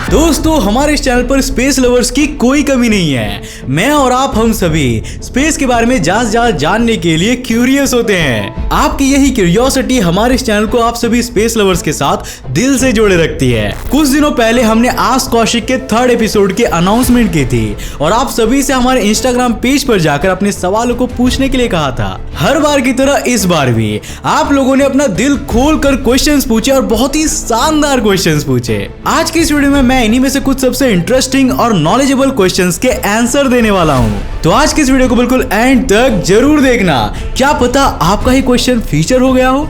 दोस्तों हमारे इस चैनल पर स्पेस लवर्स की कोई कमी नहीं है। मैं और आप हम सभी स्पेस के बारे में ज्यादा जानने के लिए क्यूरियस होते हैं। आपकी यही क्यूरियोसिटी हमारे इस चैनल को आप सभी स्पेस लवर्स के साथ दिल से जोड़े रखती है। कुछ दिनों पहले हमने आस्क कौशिक के 3rd एपिसोड की अनाउंसमेंट की थी और आप सभी से हमारे इंस्टाग्राम पेज पर जाकर अपने सवालों को पूछने के लिए कहा था। हर बार की तरह इस बार भी आप लोगों ने अपना दिल खोल कर क्वेश्चंस पूछे और बहुत ही शानदार क्वेश्चंस पूछे। आज की इस वीडियो में मैं इन्हीं में से कुछ सबसे इंटरेस्टिंग और नॉलेजेबल क्वेश्चंस के आंसर देने वाला हूं। तो आज की इस वीडियो को बिल्कुल एंड तक जरूर देखना, क्या पता आपका ही क्वेश्चन फीचर हो गया हो।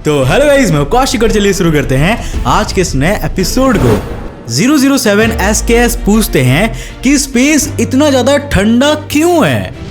तो हेलो गाइस, मैं कौशिक और चलिए शुरू करते हैं आज के इस नए एपिसोड को। 007 SKS पूछते हैं कि स्पेस इतना ज्यादा ठंडा क्यों है।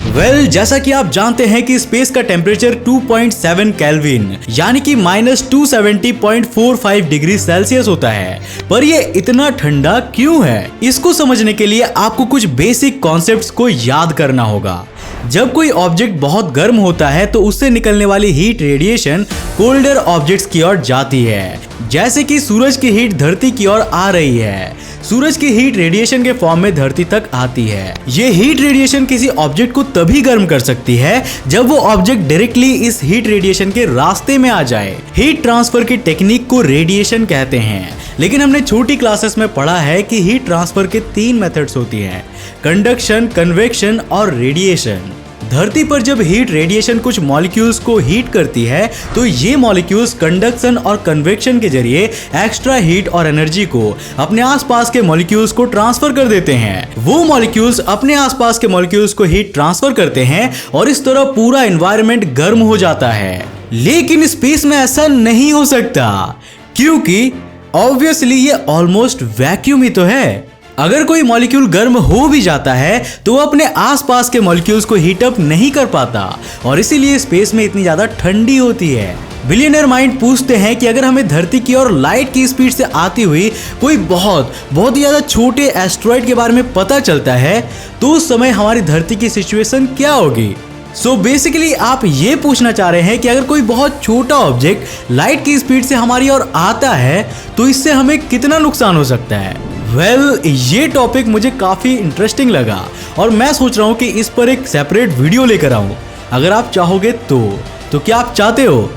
जैसा कि आप जानते हैं कि स्पेस का टेम्परेचर 2.7 केल्विन यानी कि -270.45 डिग्री सेल्सियस होता है, पर ये इतना ठंडा क्यों है इसको समझने के लिए आपको कुछ बेसिक कॉन्सेप्ट्स को याद करना होगा। जब कोई ऑब्जेक्ट बहुत गर्म होता है तो उससे निकलने वाली हीट रेडिएशन कोल्डर ऑब्जेक्ट्स की ओर जाती है, जैसे कि सूरज की हीट धरती की ओर आ रही है। सूरज की हीट रेडिएशन के फॉर्म में धरती तक आती है। ये हीट रेडिएशन किसी ऑब्जेक्ट को तभी गर्म कर सकती है जब वो ऑब्जेक्ट डायरेक्टली इस हीट रेडिएशन के रास्ते में आ जाए। हीट ट्रांसफर की टेक्निक को रेडिएशन कहते हैं, लेकिन हमने छोटी क्लासेस में पढ़ा है कि हीट ट्रांसफर के 3 मेथड्स होती हैं: कंडक्शन, कन्वेक्शन और रेडिएशन। धरती पर जब हीट रेडिएशन कुछ मॉलिक्यूल्स को हीट करती है तो ये मॉलिक्यूल्स कंडक्शन और कन्वेक्शन के जरिए एक्स्ट्रा हीट और एनर्जी को अपने आसपास के मॉलिक्यूल्स को ट्रांसफर कर देते हैं। वो मॉलिक्यूल्स अपने आसपास के मॉलिक्यूल्स को हीट ट्रांसफर करते हैं और इस तरह पूरा एनवायरनमेंट गर्म हो जाता है। लेकिन स्पेस में ऐसा नहीं हो सकता, क्योंकि ऑब्वियसली ये ऑलमोस्ट वैक्यूम ही तो है। अगर कोई मॉलिक्यूल गर्म हो भी जाता है तो वो अपने आसपास के मॉलिक्यूल्स को हीट अप नहीं कर पाता और इसीलिए स्पेस में इतनी ज्यादा ठंडी होती है। बिलियनर माइंड पूछते हैं कि अगर हमें धरती की ओर लाइट की स्पीड से आती हुई कोई बहुत ही ज्यादा छोटे एस्टेरॉइड के बारे में पता चलता है तो उस समय हमारी धरती की सिचुएशन क्या होगी। सो बेसिकली आप ये पूछना चाह रहे हैं कि अगर कोई बहुत छोटा ऑब्जेक्ट लाइट की स्पीड से हमारी ओर आता है तो इससे हमें कितना नुकसान हो सकता है। ये टॉपिक मुझे काफी इंटरेस्टिंग लगा और मैं सोच रहा हूँ कि इस पर एक सेपरेट वीडियो लेकर आऊं। अगर आप चाहोगे तो क्या आप चाहते हो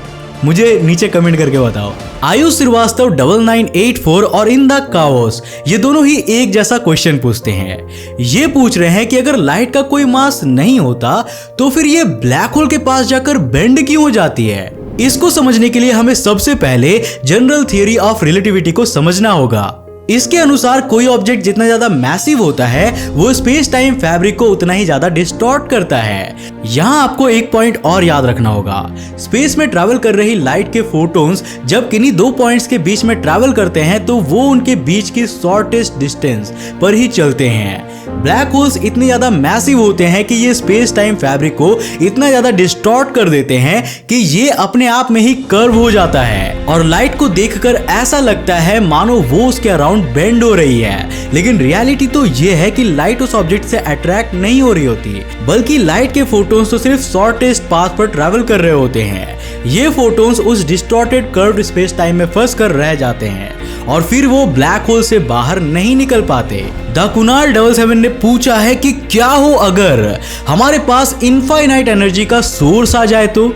मुझे नीचे कमेंट करके बताओ। आयुष श्रीवास्तव 9984 और इन द काओस ये दोनों ही एक जैसा क्वेश्चन पूछते हैं। ये पूछ रहे हैं कि अगर लाइट का कोई मास नहीं होता तो फिर ये ब्लैक होल के पास जाकर बेंड क्यों हो जाती है। इसको समझने के लिए हमें सबसे पहले जनरल थियरी ऑफ रिलेटिविटी को समझना होगा। इसके अनुसार कोई ऑब्जेक्ट जितना ज्यादा मैसिव होता है वो स्पेस टाइम फैब्रिक को उतना ही ज्यादा डिस्टॉर्ट करता है। यहाँ आपको एक पॉइंट और याद रखना होगा, स्पेस में ट्रैवल कर रही लाइट के फोटॉन्स जब किन्हीं 2 पॉइंट्स के बीच में ट्रैवल करते हैं तो वो उनके बीच की शॉर्टेस्ट डिस्टेंस पर ही चलते हैं। ब्लैक होल्स इतने ज्यादा मैसिव होते हैं कि ये स्पेस टाइम फैब्रिक को इतना ज्यादा डिस्टॉर्ट कर देते हैं कि ये अपने आप में ही कर्व हो जाता है और लाइट को देखकर ऐसा लगता है मानो वो उसके अराउंड बेंड हो रही है। लेकिन रियलिटी तो ये है कि लाइट उस ऑब्जेक्ट से अट्रैक्ट नहीं हो रही होती, बल्कि लाइट के फोटॉन्स तो सिर्फ शॉर्टेस्ट पाथ पर ट्रैवल कर रहे होते हैं। ये फोटॉन्स उस डिस्टॉर्टेड कर्व्ड स्पेस टाइम में फंस कर रह जाते हैं और फिर वो ब्लैक होल से बाहर नहीं निकल पाते। द कुणाल 77 ने पूछा है कि क्या हो अगर हमारे पास इनफाइनाइट एनर्जी का सोर्स आ जाए तो।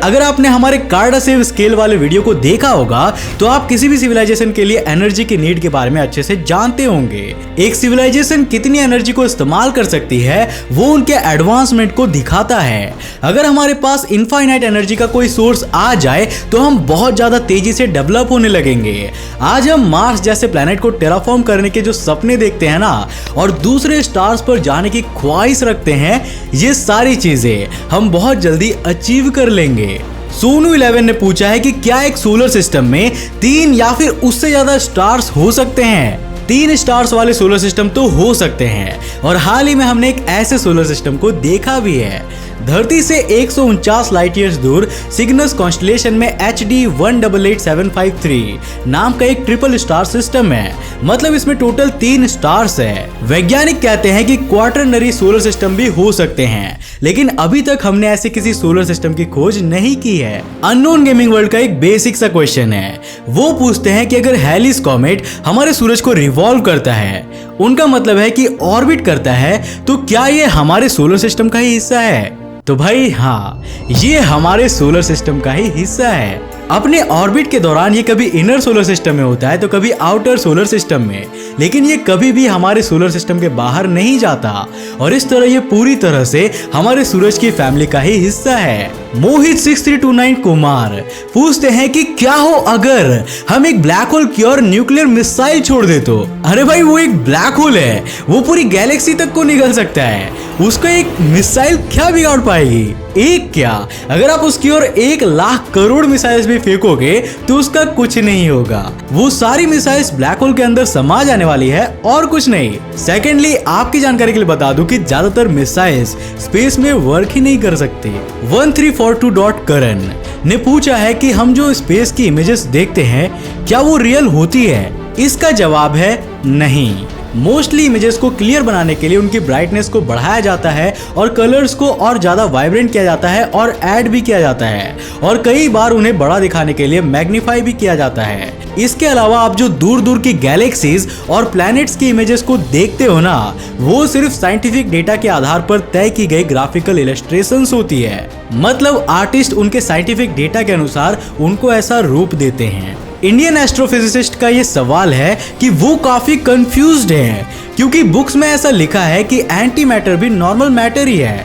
अगर आपने हमारे कार्डासेव स्केल वाले वीडियो को देखा होगा तो आप किसी भी सिविलाइजेशन के लिए एनर्जी की नीड के बारे में अच्छे से जानते होंगे। एक सिविलाइजेशन कितनी एनर्जी को इस्तेमाल कर सकती है वो उनके एडवांसमेंट को दिखाता है। अगर हमारे पास इनफाइनाइट एनर्जी का कोई सोर्स आ जाए तो हम बहुत ज्यादा तेजी से डेवलप होने लगेंगे। आज हम मार्स जैसे प्लेनेट को टेराफॉर्म करने के जो सपने देखते हैं ना और दूसरे स्टार्स पर जाने की ख्वाहिश रखते हैं, ये सारी चीजें हम बहुत जल्दी अचीव कर लेंगे। सोनू 11 ने पूछा है कि क्या एक सोलर सिस्टम में 3 या फिर उससे ज्यादा स्टार्स हो सकते हैं। 3 स्टार्स वाले सोलर सिस्टम तो हो सकते हैं और हाल ही में हमने एक ऐसे सोलर सिस्टम को देखा भी है। धरती से 149 लाइट ईयर्स दूर सिग्नस कॉन्स्टेलेशन में HD 188753 नाम का एक ट्रिपल स्टार सिस्टम है। मतलब इसमें टोटल 3 स्टार्स है। वैज्ञानिक कहते हैं कि क्वार्टरनरी सोलर सिस्टम भी हो सकते हैं, लेकिन अभी तक हमने ऐसे किसी सोलर सिस्टम की खोज नहीं की है। अननोन गेमिंग वर्ल्ड का एक बेसिक सा क्वेश्चन है। वो पूछते हैं कि अगर हैलिस कॉमेट हमारे सूरज को रिवॉल्व करता है, उनका मतलब है कि ऑर्बिट करता है, तो क्या ये हमारे सोलर सिस्टम का ही हिस्सा है? तो भाई हाँ, ये हमारे सोलर सिस्टम का ही हिस्सा है। अपने ऑर्बिट के दौरान ये कभी इनर सोलर सिस्टम में होता है तो कभी आउटर सोलर सिस्टम में, लेकिन ये कभी भी हमारे सोलर सिस्टम के बाहर नहीं जाता और इस तरह ये पूरी तरह से हमारे सूरज की फैमिली का ही हिस्सा है। मोहित 6329 कुमार पूछते हैं कि क्या हो अगर हम एक ब्लैक होल की ओर न्यूक्लियर मिसाइल छोड़ दे तो? अरे भाई, वो एक ब्लैक होल है, वो पूरी गैलेक्सी तक को निकल सकता है, उसका एक मिसाइल क्या बिगाड़ पाएगी? एक क्या, अगर आप उसकी ओर 1,00,000 करोड़ मिसाइल्स भी फेंकोगे तो उसका कुछ नहीं होगा। वो सारी मिसाइल्स ब्लैक होल के अंदर समा जाने वाली है और कुछ नहीं। सेकेंडली, आपकी जानकारी के लिए बता दूं कि ज्यादातर मिसाइल्स स्पेस में वर्क ही नहीं कर सकती। 1342.करण ने पूछा है कि हम जो स्पेस की इमेजेस देखते हैं क्या वो रियल होती है? इसका जवाब है नहीं। मोस्टली इमेजेस को क्लियर बनाने के लिए उनकी ब्राइटनेस को बढ़ाया जाता है और कलर्स को और ज्यादा वाइब्रेंट किया जाता है और ऐड भी किया जाता है और कई बार उन्हें बड़ा दिखाने के लिए मैग्नीफाई भी किया जाता है। इसके अलावा आप जो दूर दूर की गैलेक्सीज और प्लैनेट्स की इमेजेस को देखते हो ना, वो सिर्फ साइंटिफिक डेटा के आधार पर तय की गई ग्राफिकल इलस्ट्रेशंस होती है। मतलब आर्टिस्ट उनके साइंटिफिक डेटा के अनुसार उनको ऐसा रूप देते हैं। इंडियन एस्ट्रोफिजिसिस्ट का ये सवाल है कि वो काफी कंफ्यूज्ड हैं क्योंकि बुक्स में ऐसा लिखा है कि एंटी मैटर भी नॉर्मल मैटर ही है,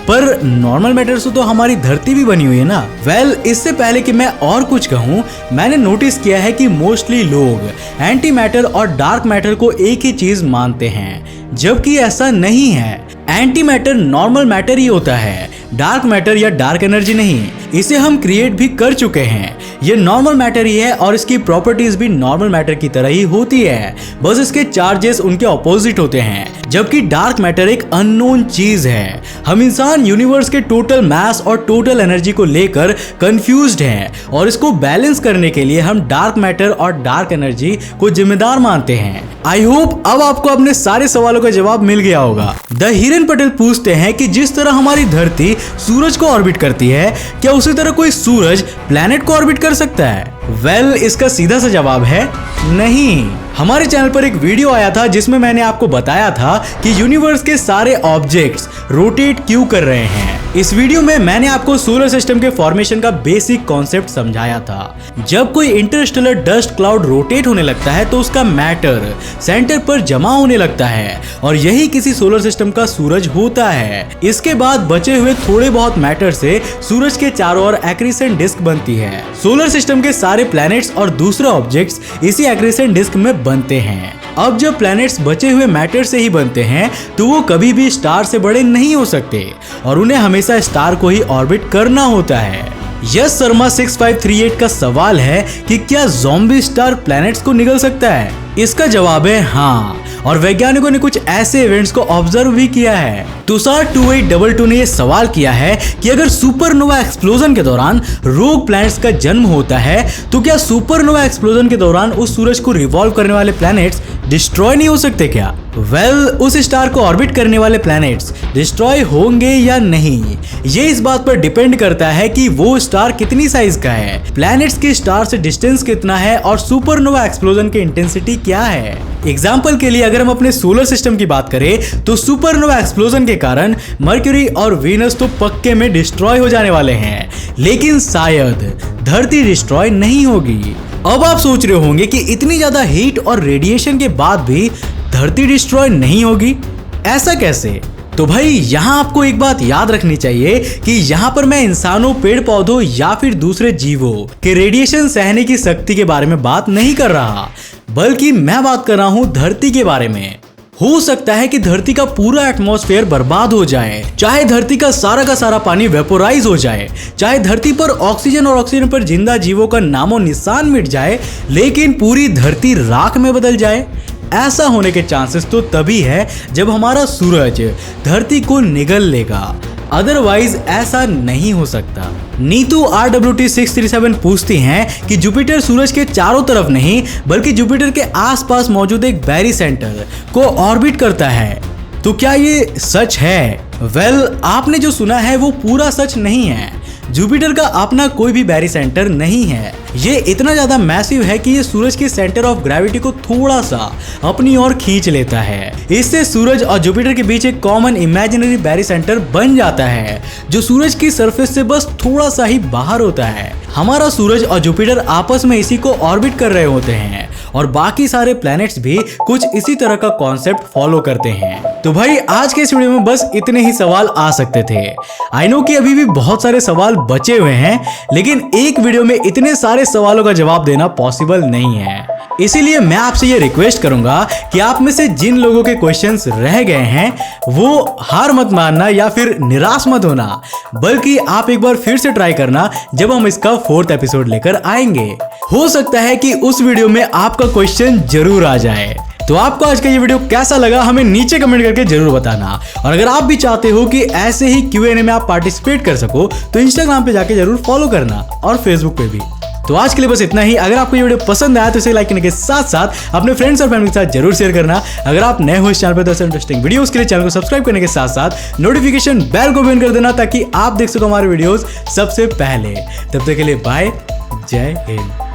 पर नॉर्मल मैटर से तो हमारी धरती भी बनी हुई है ना। वेल, इससे पहले कि मैं और कुछ कहूँ, मैंने नोटिस किया है कि मोस्टली लोग एंटी मैटर और डार्क मैटर को एक ही चीज मानते हैं, जबकि ऐसा नहीं है। एंटी मैटर नॉर्मल मैटर ही होता है, डार्क मैटर या डार्क एनर्जी नहीं। इसे हम क्रिएट भी कर चुके हैं। ये नॉर्मल मैटर ही है और इसकी प्रॉपर्टीज भी नॉर्मल मैटर की तरह ही होती है, बस इसके चार्जेस उनके ऑपोजिट होते हैं। जबकि डार्क मैटर एक अननोन चीज है। हम इंसान यूनिवर्स के टोटल मास और टोटल एनर्जी को लेकर कंफ्यूज्ड हैं और इसको बैलेंस करने के लिए हम डार्क मैटर और डार्क एनर्जी को जिम्मेदार मानते हैं। आई होप अब आपको अपने सारे सवालों का जवाब मिल गया होगा। द हिरन पटेल पूछते हैं कि जिस तरह हमारी धरती सूरज को ऑर्बिट करती है, क्या उसी तरह कोई सूरज प्लैनेट को ऑर्बिट कर सकता है? वेल, इसका सीधा सा जवाब है नहीं। हमारे चैनल पर एक वीडियो आया था जिसमें मैंने आपको बताया था कि यूनिवर्स के सारे ऑब्जेक्ट्स रोटेट क्यों कर रहे हैं। इस वीडियो में मैंने आपको सोलर सिस्टम के फॉर्मेशन का बेसिक कॉन्सेप्ट समझाया था। जब कोई इंटरस्टेलर डस्ट क्लाउड रोटेट होने लगता है तो उसका मैटर सेंटर पर जमा होने लगता है और यही किसी सोलर सिस्टम का सूरज होता है। इसके बाद बचे हुए थोड़े बहुत मैटर से सूरज के चारों ओर एक्रीसेंट डिस्क बनती है। सोलर सिस्टम के सारे प्लैनेट्स और दूसरे ऑब्जेक्ट्स इसी एक्रीसेंट डिस्क में बनते हैं। अब जब प्लैनेट्स बचे हुए मैटर से ही बनते हैं तो वो कभी भी स्टार से बड़े नहीं हो सकते और उन्हें हमेशा स्टार को ही ऑर्बिट करना होता है। यस शर्मा 6538 का सवाल है कि क्या ज़ॉम्बी स्टार प्लैनेट्स को निगल सकता है? इसका जवाब है हाँ, और वैज्ञानिकों ने कुछ ऐसे इवेंट्स को ऑब्जर्व भी किया है। तुषार 2822 ने यह सवाल किया है कि अगर सुपरनोवा एक्सप्लोजन के दौरान रोग प्लैनेट्स का जन्म होता है तो क्या सुपरनोवा एक्सप्लोजन के दौरान उस सूरज को रिवॉल्व करने वाले प्लैनेट्स डिस्ट्रॉय नहीं हो सकते क्या? वेल, उस स्टार को ऑर्बिट करने वाले प्लैनेट्स डिस्ट्रॉय होंगे या नहीं, ये इस बात पर डिपेंड करता है कि वो स्टार कितनी साइज का है, प्लैनेट्स के स्टार से डिस्टेंस कितना है और सुपरनोवा एक्सप्लोजन की इंटेंसिटी क्या है। एग्जाम्पल के लिए अगर हम अपने सोलर सिस्टम की बात करें तो सुपरनोवा एक्सप्लोजन के कारण मर्क्यूरी और वीनस तो पक्के में डिस्ट्रॉय हो जाने वाले हैं, लेकिन शायद धरती डिस्ट्रॉय नहीं होगी। अब आप सोच रहे होंगे कि इतनी ज्यादा हीट और रेडिएशन के बाद भी धरती डिस्ट्रॉय नहीं होगी, ऐसा कैसे? तो भाई यहाँ आपको एक बात याद रखनी चाहिए कि यहाँ पर मैं इंसानों, पेड़ पौधों या फिर दूसरे जीवों के रेडिएशन सहने की शक्ति के बारे में बात नहीं कर रहा, बल्कि मैं बात कर रहा हूँ धरती के बारे में। हो सकता है कि धरती का पूरा एटमॉस्फेयर बर्बाद हो जाए, चाहे धरती का सारा पानी वेपोराइज हो जाए, चाहे धरती पर ऑक्सीजन और ऑक्सीजन पर जिंदा जीवों का नामो निशान मिट जाए, लेकिन पूरी धरती राख में बदल जाए। ऐसा होने के चांसेस तो तभी है जब हमारा सूरज धरती को निगल लेगा, अदरवाइज ऐसा नहीं हो सकता। नीतू RWT 637 पूछती हैं कि जुपिटर सूरज के चारों तरफ नहीं बल्कि जुपिटर के आसपास मौजूद एक बैरी सेंटर को ऑर्बिट करता है, तो क्या ये सच है? आपने जो सुना है वो पूरा सच नहीं है। जुपिटर का अपना कोई भी बैरी सेंटर नहीं है। ये इतना ज्यादा मैसिव है कि ये सूरज के सेंटर ऑफ ग्रेविटी को थोड़ा सा अपनी ओर खींच लेता है। इससे सूरज और जुपिटर के बीच एक कॉमन इमेजिनरी बैरी सेंटर बन जाता है जो सूरज की सरफेस से बस थोड़ा सा ही बाहर होता है। हमारा सूरज और जुपिटर आपस में इसी को ऑर्बिट कर रहे होते हैं और बाकी सारे प्लैनेट्स भी कुछ इसी तरह का कॉन्सेप्ट फॉलो करते हैं। तो भाई आज के इस वीडियो में बस इतने ही सवाल आ सकते थे। आई नो कि अभी भी बहुत सारे सवाल बचे हुए हैं, लेकिन एक वीडियो में इतने सारे सवालों का जवाब देना पॉसिबल नहीं है। इसीलिए मैं आपसे ये रिक्वेस्ट करूंगा कि आप में से जिन लोगों के क्वेश्चंस रह गए हैं वो हार मत मानना या फिर निराश मत होना, बल्कि आप एक बार फिर से ट्राई करना जब हम इसका 4th एपिसोड लेकर आएंगे। हो सकता है कि उस वीडियो में आपका क्वेश्चन जरूर आ जाए। तो आपको आज का ये वीडियो कैसा लगा हमें नीचे कमेंट करके जरूर बताना। और अगर आप भी चाहते हो कि ऐसे ही Q&A में आप पार्टिसिपेट कर सको तो इंस्टाग्राम पे जाके जरूर फॉलो करना और फेसबुक पे भी। तो आज के लिए बस इतना ही। अगर आपको ये वीडियो पसंद आया तो इसे लाइक करने के साथ साथ अपने फ्रेंड्स और फैमिली के साथ जरूर शेयर करना। अगर आप नए हो इस चैनल पर तो ऐसे इंटरेस्टिंग वीडियोस के लिए चैनल को सब्सक्राइब करने के साथ साथ नोटिफिकेशन बेल को भी ऑन कर देना ताकि आप देख सको हमारे वीडियोस सबसे पहले। तब तक के लिए बाय, जय हिंद।